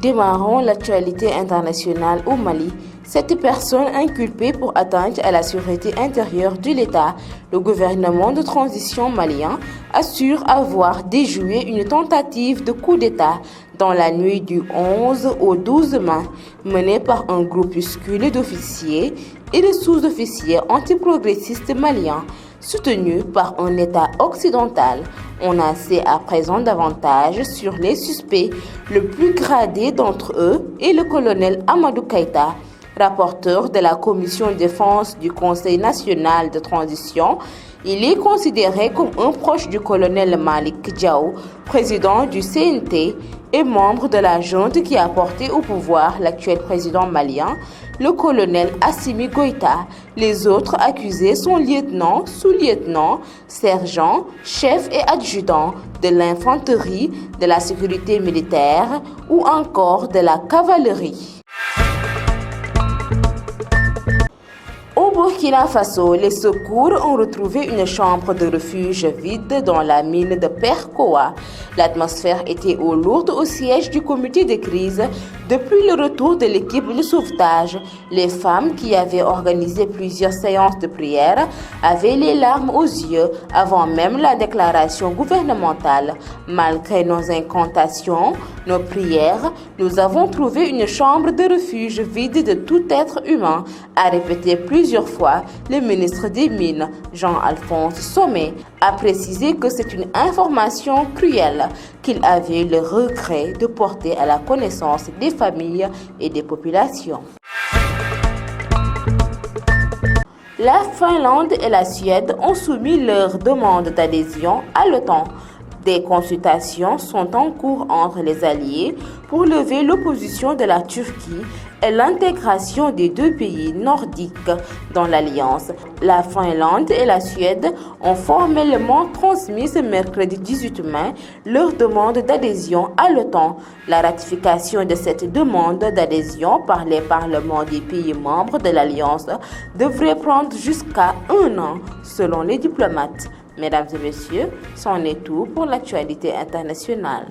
Démarrons l'actualité internationale au Mali. Cette personne inculpée pour atteinte à la sûreté intérieure de l'État, le gouvernement de transition malien assure avoir déjoué une tentative de coup d'État dans la nuit du 11 au 12 mai, menée par un groupuscule d'officiers et de sous-officiers antiprogressistes maliens, soutenus par un État occidental. On en sait à présent davantage sur les suspects. Le plus gradé d'entre eux est le colonel Amadou Keïta, rapporteur de la commission de défense du Conseil national de transition. Il est considéré comme un proche du colonel Malik Diaw, président du CNT et membre de la junte qui a porté au pouvoir l'actuel président malien, le colonel Assimi Goïta. Les autres accusés sont lieutenants, sous-lieutenants, sergents, chefs et adjudants de l'infanterie, de la sécurité militaire ou encore de la cavalerie. Au Burkina Faso, les secours ont retrouvé une chambre de refuge vide dans la mine de Perkoa. L'atmosphère était lourde au siège du comité de crise depuis le retour de l'équipe de sauvetage. Les femmes qui avaient organisé plusieurs séances de prière avaient les larmes aux yeux avant même la déclaration gouvernementale. Malgré nos incantations, nos prières, nous avons trouvé une chambre de refuge vide de tout être humain, a répété plusieurs fois le ministre des Mines, Jean-Alphonse Sommet, a précisé que c'est une information cruelle qu'il avait le regret de porter à la connaissance des familles et des populations. La Finlande et la Suède ont soumis leur demande d'adhésion à l'OTAN. Des consultations sont en cours entre les alliés pour lever l'opposition de la Turquie et l'intégration des deux pays nordiques dans l'alliance. La Finlande et la Suède ont formellement transmis ce mercredi 18 mai leur demande d'adhésion à l'OTAN. La ratification de cette demande d'adhésion par les parlements des pays membres de l'alliance devrait prendre jusqu'à 1 an, selon les diplomates. Mesdames et messieurs, c'en est tout pour l'actualité internationale.